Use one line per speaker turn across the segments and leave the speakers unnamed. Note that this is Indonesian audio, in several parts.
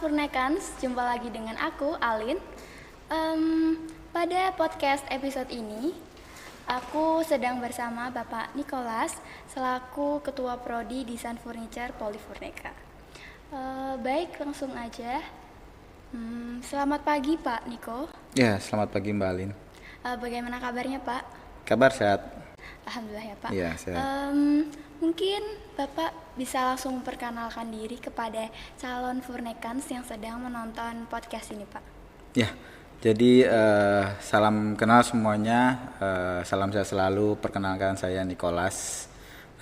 Furnekans, jumpa lagi dengan aku, Alin. Pada podcast episode ini, aku sedang bersama Bapak Nicholas selaku Ketua Prodi Desain Furniture Polifurneka. Baik, langsung aja. Selamat pagi Pak Niko.
Ya, selamat pagi Mbak Alin.
Bagaimana kabarnya Pak?
Kabar sehat?
Alhamdulillah ya Pak.
Iya, sehat.
Mungkin Bapak bisa langsung memperkenalkan diri kepada calon Furnekans yang sedang menonton podcast ini Pak.
Ya, jadi salam kenal semuanya, salam sehat selalu. Perkenalkan saya Nicholas,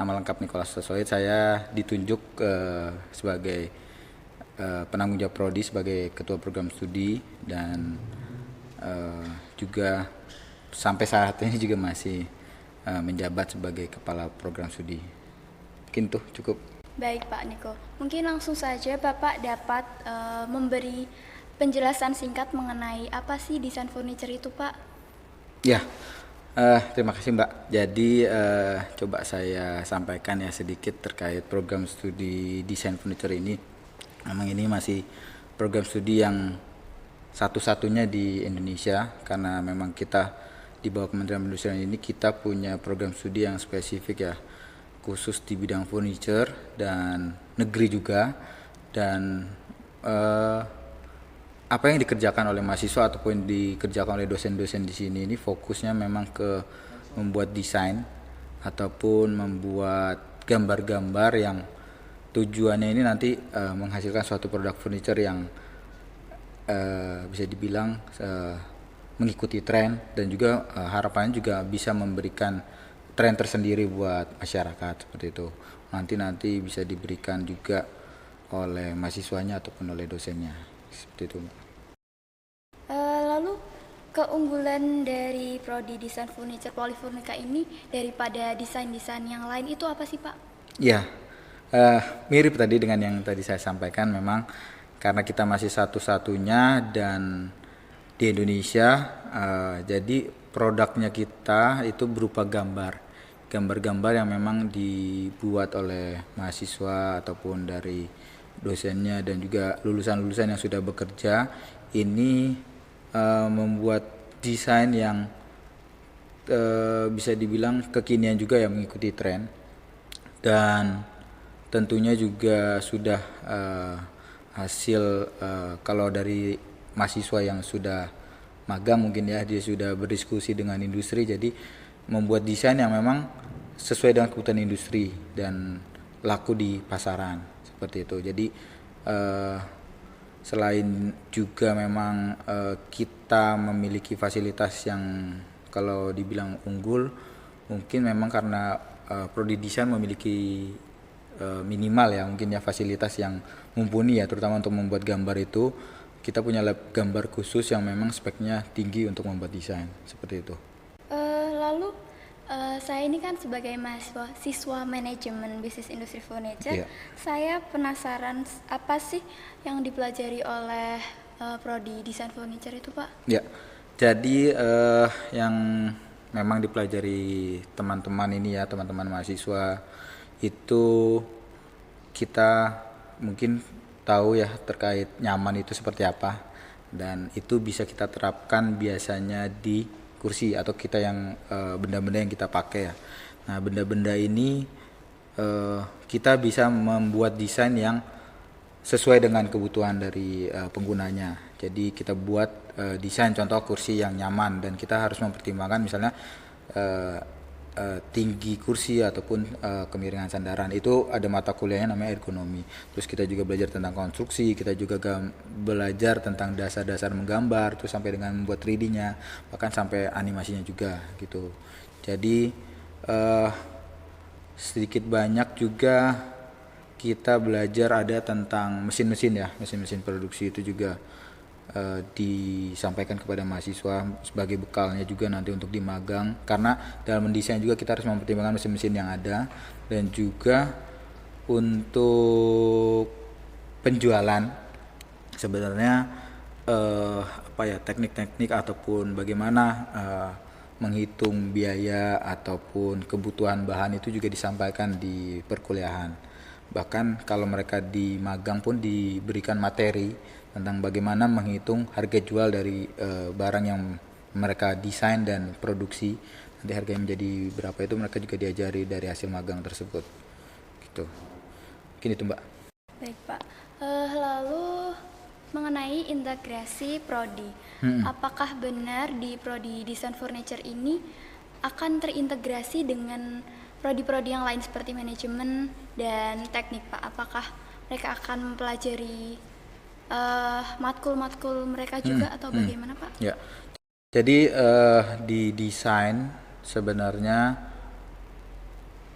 nama lengkap Nicholas Sosoid. Saya ditunjuk sebagai penanggung jawab prodi sebagai ketua program studi dan juga sampai saat ini juga masih menjabat sebagai kepala program studi. Mungkin tuh cukup.
Baik Pak Niko, mungkin langsung saja Bapak dapat memberi penjelasan singkat mengenai apa sih desain furniture itu Pak?
Ya, terima kasih Mbak. Jadi coba saya sampaikan ya sedikit terkait program studi desain furniture ini. Memang ini masih program studi yang satu-satunya di Indonesia, karena memang kita di bawah Kementerian Perindustrian ini kita punya program studi yang spesifik ya, khusus di bidang furniture dan negeri juga. Dan apa yang dikerjakan oleh mahasiswa ataupun dikerjakan oleh dosen-dosen di sini ini fokusnya memang ke membuat desain ataupun membuat gambar-gambar yang tujuannya ini nanti menghasilkan suatu produk furniture yang bisa dibilang mengikuti tren, dan juga harapannya juga bisa memberikan tren tersendiri buat masyarakat seperti itu. Nanti bisa diberikan juga oleh mahasiswanya ataupun oleh dosennya seperti itu.
Lalu keunggulan dari prodi desain furniture Polifurneka ini daripada desain-desain yang lain itu apa sih Pak?
Ya, mirip tadi dengan yang tadi saya sampaikan, memang karena kita masih satu-satunya dan di Indonesia, jadi produknya kita itu berupa gambar-gambar yang memang dibuat oleh mahasiswa ataupun dari dosennya dan juga lulusan-lulusan yang sudah bekerja. Ini membuat desain yang bisa dibilang kekinian juga, yang mengikuti tren, dan tentunya juga sudah hasil kalau dari mahasiswa yang sudah magang mungkin ya, dia sudah berdiskusi dengan industri, jadi membuat desain yang memang sesuai dengan kebutuhan industri dan laku di pasaran seperti itu. Jadi selain juga memang kita memiliki fasilitas yang kalau dibilang unggul, mungkin memang karena prodi desain memiliki minimal ya mungkin ya fasilitas yang mumpuni ya, terutama untuk membuat gambar itu kita punya lab gambar khusus yang memang speknya tinggi untuk membuat desain seperti itu.
Lalu saya ini kan sebagai mahasiswa siswa manajemen bisnis industri furniture, saya penasaran apa sih yang dipelajari oleh prodi desain furniture itu Pak?
Ya, jadi yang memang dipelajari teman-teman ini ya, teman-teman mahasiswa itu, kita mungkin tahu ya terkait nyaman itu seperti apa, dan itu bisa kita terapkan biasanya di kursi atau kita yang benda-benda yang kita pakai ya. Nah, benda-benda ini kita bisa membuat desain yang sesuai dengan kebutuhan dari penggunanya. Jadi kita buat desain contoh kursi yang nyaman, dan kita harus mempertimbangkan misalnya tinggi kursi ataupun kemiringan sandaran. Itu ada mata kuliahnya namanya ergonomi. Terus kita juga belajar tentang konstruksi, kita juga belajar tentang dasar-dasar menggambar, terus sampai dengan membuat 3D-nya, bahkan sampai animasinya juga gitu. Jadi sedikit banyak juga kita belajar ada tentang mesin-mesin ya, mesin-mesin produksi itu juga disampaikan kepada mahasiswa sebagai bekalnya juga nanti untuk di magang, karena dalam mendesain juga kita harus mempertimbangkan mesin-mesin yang ada, dan juga untuk penjualan sebenarnya apa ya, teknik-teknik ataupun bagaimana menghitung biaya ataupun kebutuhan bahan itu juga disampaikan di perkuliahan. Bahkan kalau mereka di magang pun diberikan materi tentang bagaimana menghitung harga jual dari barang yang mereka desain dan produksi. Nanti harganya menjadi berapa itu mereka juga diajari dari hasil magang tersebut. Gitu. Mungkin itu, Mbak.
Baik Pak. Lalu mengenai integrasi prodi, apakah benar di prodi desain furniture ini akan terintegrasi dengan prodi-prodi yang lain seperti manajemen dan teknik Pak? Apakah mereka akan mempelajari matkul-matkul mereka juga atau bagaimana Pak?
Ya. Jadi di desain sebenarnya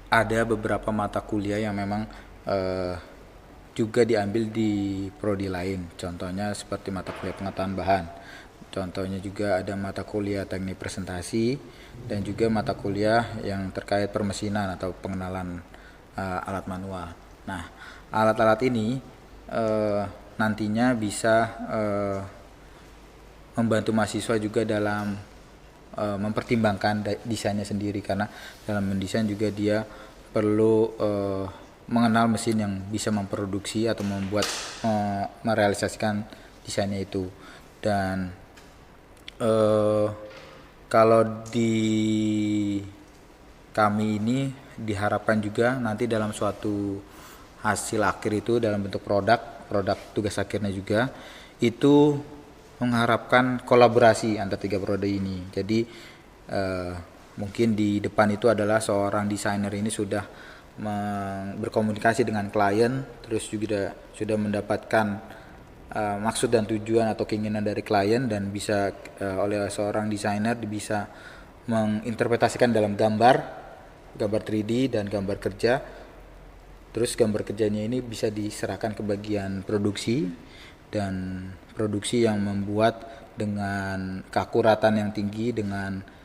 ada beberapa mata kuliah yang memang juga diambil di prodi lain. Contohnya seperti mata kuliah pengetahuan bahan. Contohnya juga ada mata kuliah teknik presentasi dan juga mata kuliah yang terkait permesinan atau pengenalan alat manual. Nah, alat-alat ini nantinya bisa membantu mahasiswa juga dalam mempertimbangkan desainnya sendiri, karena dalam mendesain juga dia perlu mengenal mesin yang bisa memproduksi atau membuat merealisasikan desainnya itu. Dan kalau di kami ini diharapkan juga nanti dalam suatu hasil akhir itu dalam bentuk produk tugas akhirnya juga itu mengharapkan kolaborasi antar tiga prodi ini. Jadi mungkin di depan itu adalah seorang desainer ini sudah berkomunikasi dengan klien, terus juga sudah mendapatkan maksud dan tujuan atau keinginan dari klien, dan bisa oleh seorang desainer bisa menginterpretasikan dalam gambar 3D dan gambar kerja. Terus gambar kerjanya ini bisa diserahkan ke bagian produksi, dan produksi yang membuat dengan keakuratan yang tinggi, dengan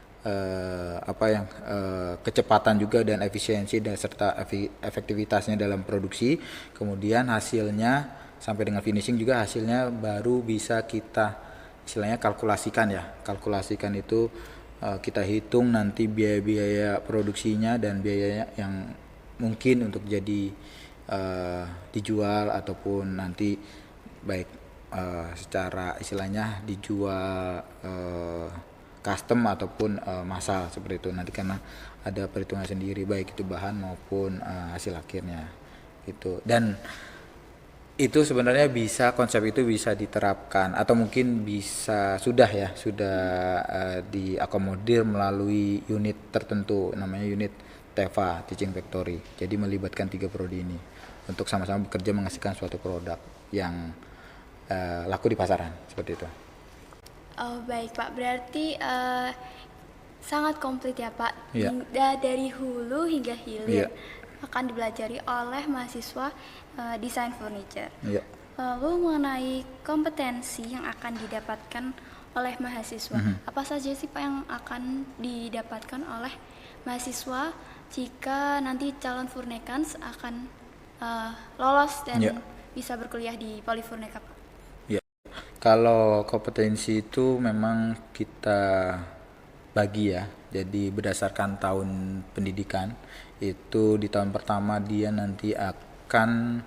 kecepatan juga dan efisiensi dan serta efektivitasnya dalam produksi. Kemudian hasilnya sampai dengan finishing juga hasilnya baru bisa kita istilahnya kalkulasikan itu, kita hitung nanti biaya-biaya produksinya dan biaya yang mungkin untuk jadi dijual ataupun nanti baik secara istilahnya dijual custom ataupun massal seperti itu nanti, karena ada perhitungan sendiri baik itu bahan maupun hasil akhirnya gitu. Dan itu sebenarnya konsep itu bisa diterapkan atau mungkin sudah diakomodir melalui unit tertentu, namanya unit TEFA, Teaching Factory. Jadi melibatkan 3 prodi ini untuk sama-sama bekerja menghasilkan suatu produk yang laku di pasaran seperti itu.
Oh baik Pak, berarti sangat komplit ya Pak.
Iya.
Dari hulu hingga hilir
Iya.
akan dipelajari oleh mahasiswa desain furniture.
Iya.
Lalu mengenai kompetensi yang akan didapatkan oleh mahasiswa, apa saja sih Pak yang akan didapatkan oleh mahasiswa jika nanti calon Furnekans akan lolos dan
Iya.
bisa berkuliah di Polifurneka Pak?
Kalau kompetensi itu memang kita bagi ya, jadi berdasarkan tahun pendidikan. Itu di tahun pertama dia nanti akan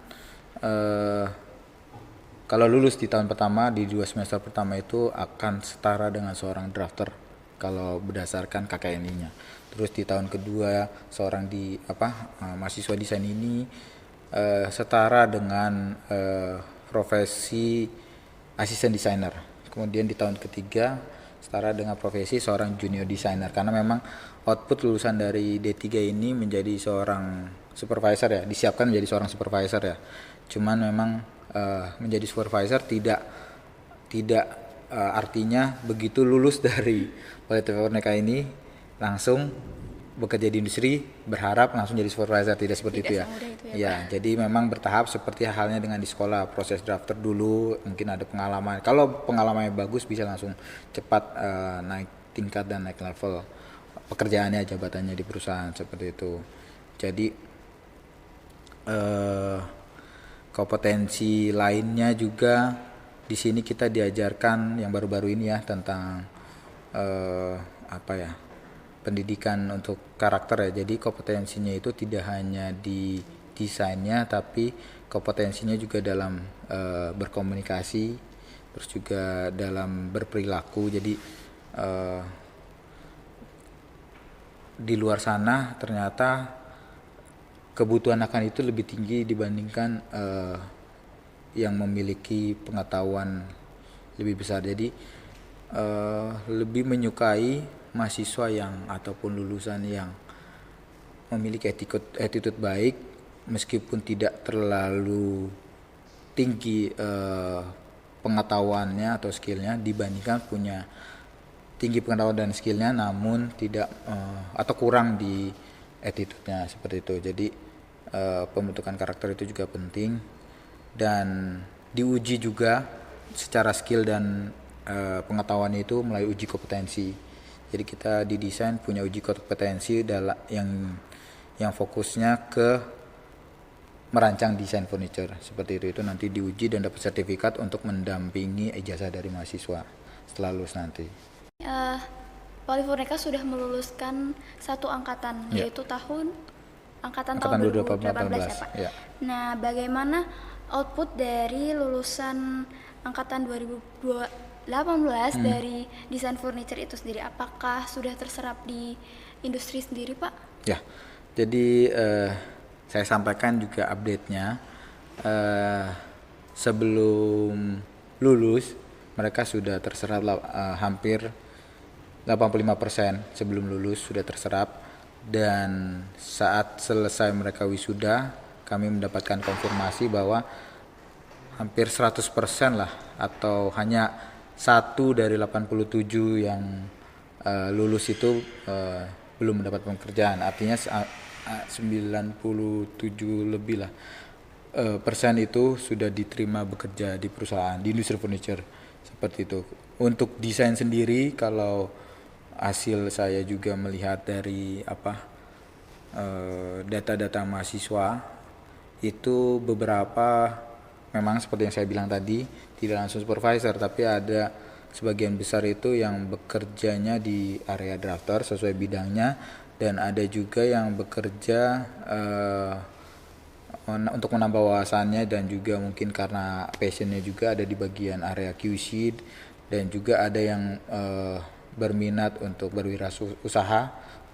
kalau lulus di tahun pertama, di 2 semester pertama itu akan setara dengan seorang drafter kalau berdasarkan KKNI-nya. Terus di tahun kedua seorang mahasiswa desain ini setara dengan profesi asisten desainer. Kemudian di tahun ketiga setara dengan profesi seorang junior designer, karena memang output lulusan dari D3 ini menjadi seorang supervisor ya, disiapkan menjadi seorang supervisor ya. Cuman memang menjadi supervisor tidak artinya begitu lulus dari Polifurneka ini langsung bekerja di industri berharap langsung jadi supervisor, tidak seperti itu ya. Ya, jadi memang bertahap seperti halnya dengan di sekolah, proses drafter dulu, mungkin ada pengalaman. Kalau pengalamannya bagus bisa langsung cepat naik tingkat dan naik level pekerjaannya, jabatannya di perusahaan seperti itu. Jadi kompetensi lainnya juga di sini kita diajarkan yang baru-baru ini ya tentang pendidikan untuk karakter ya. Jadi kompetensinya itu tidak hanya di desainnya, tapi kompetensinya juga dalam berkomunikasi, terus juga dalam berperilaku. Jadi di luar sana ternyata kebutuhan akan itu lebih tinggi dibandingkan yang memiliki pengetahuan lebih besar. Jadi lebih menyukai mahasiswa yang ataupun lulusan yang memiliki attitude baik, meskipun tidak terlalu tinggi pengetahuannya atau skillnya, dibandingkan punya tinggi pengetahuan dan skillnya namun tidak atau kurang di attitude-nya, seperti itu. Jadi pembentukan karakter itu juga penting dan diuji juga secara skill dan pengetahuan itu melalui uji kompetensi. Jadi kita di desain punya uji kompetensi yang fokusnya ke merancang desain furniture, seperti itu nanti diuji dan dapat sertifikat untuk mendampingi ijazah dari mahasiswa setelah lulus nanti.
Polifurnica sudah meluluskan satu angkatan, yaitu angkatan tahun 2018 ya Pak.
Ya.
Nah, bagaimana output dari lulusan angkatan 2018 dari desain furniture itu sendiri? Apakah sudah terserap di industri sendiri Pak?
Ya, jadi saya sampaikan juga update-nya. Sebelum lulus mereka sudah terserap hampir 85% sebelum lulus sudah terserap, dan saat selesai mereka wisuda kami mendapatkan konfirmasi bahwa hampir 100% lah, atau hanya 1 dari 87 yang lulus itu belum mendapat pekerjaan. Artinya 97 lebih lah persen itu sudah diterima bekerja di perusahaan di industri furniture, seperti itu. Untuk desain sendiri, kalau hasil saya juga melihat dari data-data mahasiswa itu beberapa memang seperti yang saya bilang tadi tidak langsung supervisor, tapi ada sebagian besar itu yang bekerjanya di area drafter sesuai bidangnya, dan ada juga yang bekerja untuk menambah wawasannya, dan juga mungkin karena passionnya juga ada di bagian area QC, dan juga ada yang berminat untuk berwirausaha,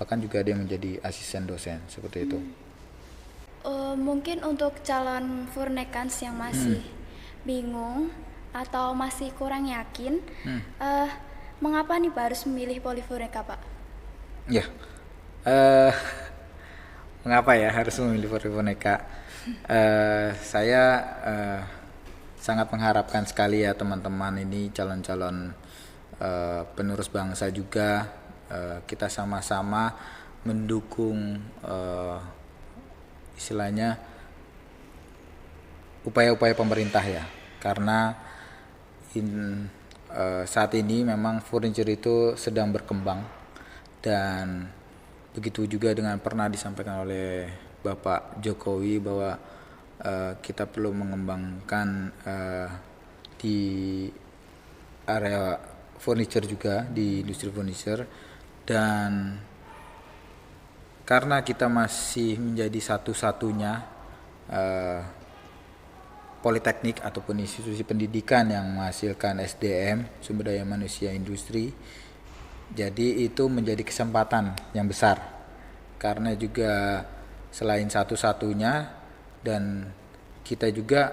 bahkan juga ada yang menjadi asisten dosen, seperti itu.
Mungkin untuk calon Furnekans yang masih bingung atau masih kurang yakin, mengapa nih Pak harus memilih Polifurnica Pak?
Ya, mengapa ya harus memilih Polifurnica? Saya sangat mengharapkan sekali ya teman-teman ini calon-calon penerus bangsa juga, kita sama-sama mendukung istilahnya upaya-upaya pemerintah ya, karena saat ini memang furniture itu sedang berkembang, dan begitu juga dengan pernah disampaikan oleh Bapak Jokowi bahwa kita perlu mengembangkan di area furniture juga, di industri furniture. Dan karena kita masih menjadi satu-satunya politeknik ataupun institusi pendidikan yang menghasilkan SDM, sumber daya manusia industri, jadi itu menjadi kesempatan yang besar, karena juga selain satu-satunya, dan kita juga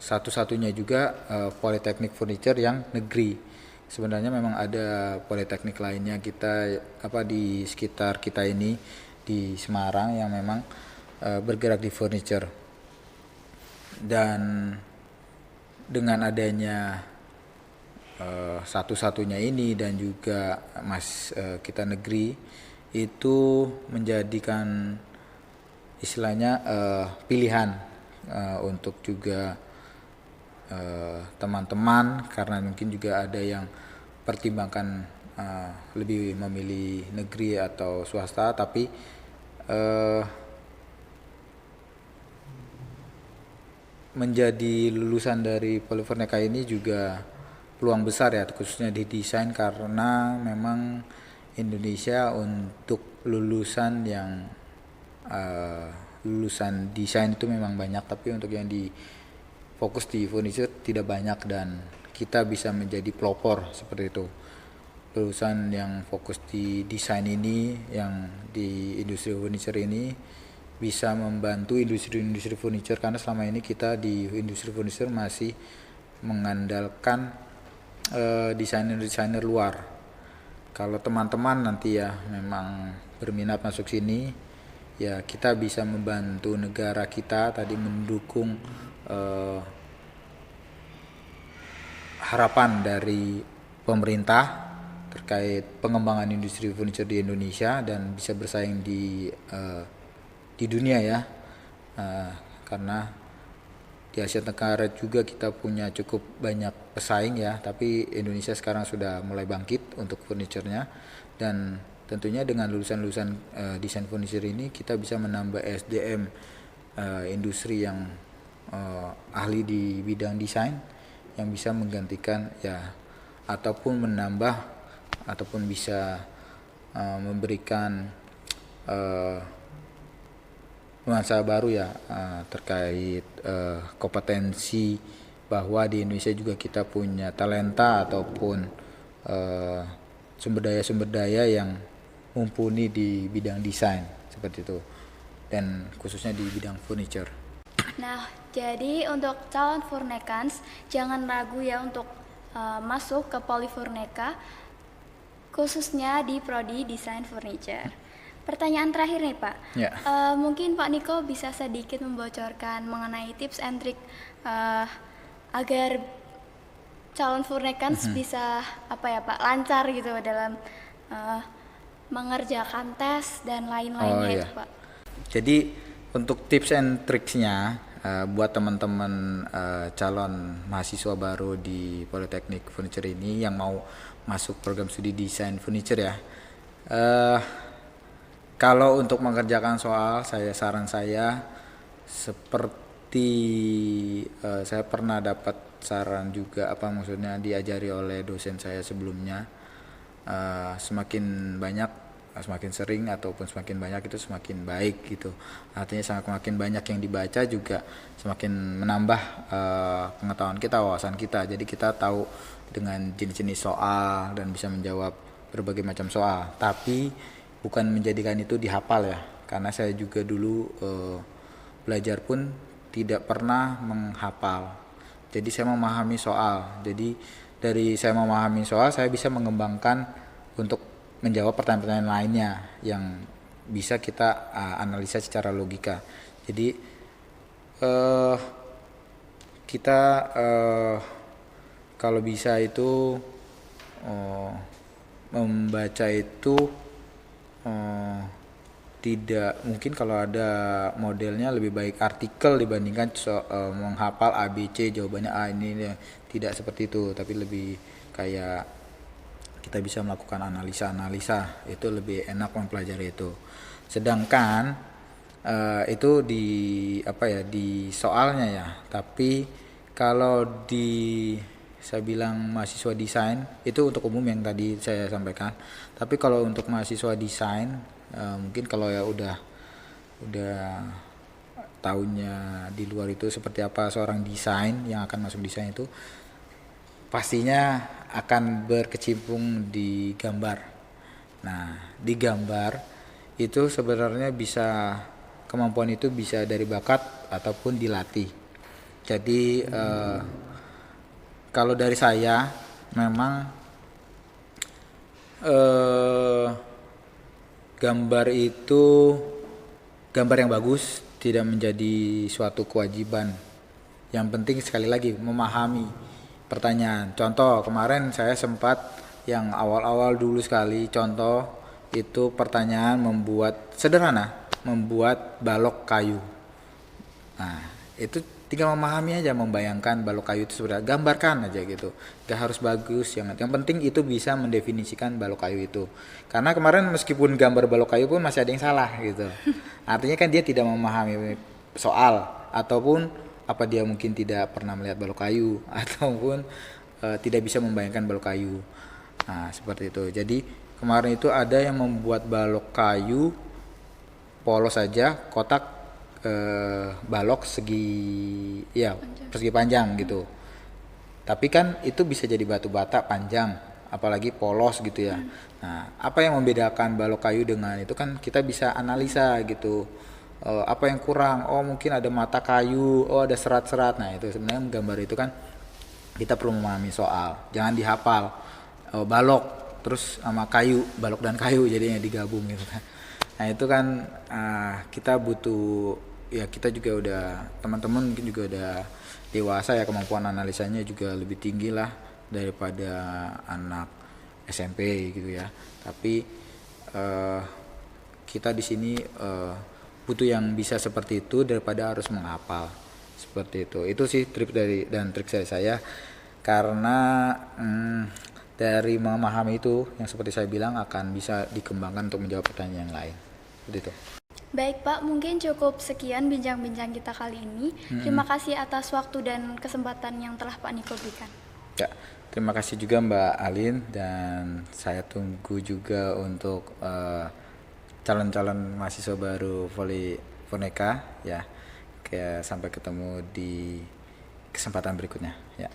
satu-satunya juga politeknik furniture yang negeri. Sebenarnya memang ada politeknik lainnya kita di sekitar kita ini di Semarang yang memang bergerak di furniture, dan dengan adanya satu-satunya ini dan juga kita negeri, itu menjadikan istilahnya pilihan untuk juga teman-teman, karena mungkin juga ada yang pertimbangkan lebih memilih negeri atau swasta, tapi menjadi lulusan dari Polifurnica ini juga peluang besar ya, khususnya di desain, karena memang Indonesia untuk lulusan yang lulusan desain itu memang banyak, tapi untuk yang di fokus di furniture tidak banyak, dan kita bisa menjadi pelopor seperti itu. Lulusan yang fokus di desain ini, yang di industri furniture ini, bisa membantu industri furniture, karena selama ini kita di industri furniture masih mengandalkan desainer-desainer luar. Kalau teman-teman nanti ya memang berminat masuk sini, ya kita bisa membantu negara kita tadi mendukung harapan dari pemerintah terkait pengembangan industri furniture di Indonesia dan bisa bersaing di dunia ya. Karena di Asia Tenggara juga kita punya cukup banyak pesaing ya, tapi Indonesia sekarang sudah mulai bangkit untuk furniturnya, dan tentunya dengan lulusan-lulusan desain furniture ini kita bisa menambah SDM industri yang ahli di bidang desain yang bisa menggantikan ya, ataupun menambah ataupun bisa memberikan nuansa baru ya terkait kompetensi bahwa di Indonesia juga kita punya talenta ataupun sumber daya yang mumpuni di bidang desain seperti itu, dan khususnya di bidang furniture.
Nah, jadi untuk calon Furnekans jangan ragu ya untuk masuk ke Polifurneka, khususnya di prodi desain furniture. Pertanyaan terakhir nih Pak,
Ya.
Mungkin Pak Niko bisa sedikit membocorkan mengenai tips and trik agar calon Furnekans bisa apa ya Pak, lancar gitu dalam mengerjakan tes dan lain-lainnya itu Pak.
Jadi untuk tips and triksnya buat teman-teman calon mahasiswa baru di Politeknik Furniture ini yang mau masuk program studi desain furniture ya. Kalau untuk mengerjakan soal, saran saya seperti saya pernah dapat saran juga, apa maksudnya diajari oleh dosen saya sebelumnya, semakin sering ataupun semakin banyak itu semakin baik gitu. Artinya semakin banyak yang dibaca juga semakin menambah pengetahuan kita, wawasan kita. Jadi kita tahu dengan jenis-jenis soal dan bisa menjawab berbagai macam soal. Tapi bukan menjadikan itu dihafal ya, karena saya juga dulu belajar pun tidak pernah menghafal. Jadi saya memahami soal. Jadi dari saya memahami soal, saya bisa mengembangkan untuk menjawab pertanyaan-pertanyaan lainnya yang bisa kita analisa secara logika. Jadi kita kalau bisa itu membaca itu tidak mungkin, kalau ada modelnya lebih baik artikel dibandingkan menghafal ABC jawabannya A ini ya. Tidak seperti itu, tapi lebih kayak kita bisa melakukan analisa itu lebih enak mempelajari itu. Sedangkan itu di di soalnya ya, tapi kalau saya bilang mahasiswa desain itu untuk umum yang tadi saya sampaikan. Tapi kalau untuk mahasiswa desain mungkin kalau ya udah tahunnya di luar itu seperti apa seorang desain yang akan masuk desain itu, pastinya akan berkecimpung di gambar. Nah, di gambar itu sebenarnya kemampuan itu bisa dari bakat ataupun dilatih. Jadi kalau dari saya memang gambar yang bagus tidak menjadi suatu kewajiban. Yang penting sekali lagi memahami pertanyaan. Contoh kemarin saya sempat yang awal-awal dulu sekali, contoh itu pertanyaan sederhana membuat balok kayu. Nah, itu tinggal memahami aja, membayangkan balok kayu itu sebenarnya, gambarkan aja gitu, gak harus bagus, yang penting itu bisa mendefinisikan balok kayu itu. Karena kemarin meskipun gambar balok kayu pun masih ada yang salah gitu, artinya kan dia tidak memahami soal, ataupun apa dia mungkin tidak pernah melihat balok kayu, ataupun tidak bisa membayangkan balok kayu. Nah seperti itu. Jadi kemarin itu ada yang membuat balok kayu polos saja, kotak balok persegi panjang gitu. Tapi kan itu bisa jadi batu bata panjang, apalagi polos gitu ya. Nah, apa yang membedakan balok kayu dengan itu kan kita bisa analisa gitu. Apa yang kurang? Oh, mungkin ada mata kayu, oh ada serat-serat. Nah, itu sebenarnya gambar itu kan kita perlu memahami soal. Jangan dihafal. Balok terus sama kayu, balok dan kayu jadinya digabung gitu kan. Nah, itu kan kita butuh, ya kita juga udah, teman-teman mungkin juga udah dewasa ya, kemampuan analisanya juga lebih tinggi lah daripada anak SMP gitu ya. Tapi kita di sini butuh yang bisa seperti itu daripada harus menghafal seperti itu. Itu sih trik dari saya, karena dari memahami itu yang seperti saya bilang akan bisa dikembangkan untuk menjawab pertanyaan yang lain. Seperti itu.
Baik Pak, mungkin cukup sekian bincang-bincang kita kali ini. Terima kasih atas waktu dan kesempatan yang telah Pak Niko berikan.
Ya, terima kasih juga Mbak Alin, dan saya tunggu juga untuk calon-calon mahasiswa baru Voli Furneka ya. Sampai ketemu di kesempatan berikutnya ya.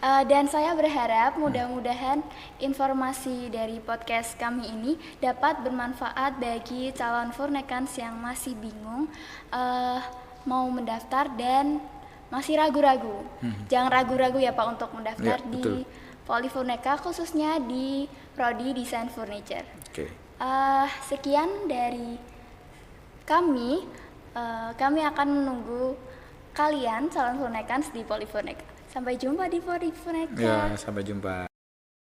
Dan saya berharap mudah-mudahan informasi dari podcast kami ini dapat bermanfaat bagi calon Furnekans yang masih bingung mau mendaftar dan masih ragu-ragu. Jangan ragu-ragu ya Pak untuk mendaftar di Poli Furneka, khususnya di Prodi Desain Furniture. Sekian dari kami. Kami akan menunggu kalian calon Furnekans di Poli Furneka. Sampai jumpa di Poli Furneka.
Ya, sampai jumpa.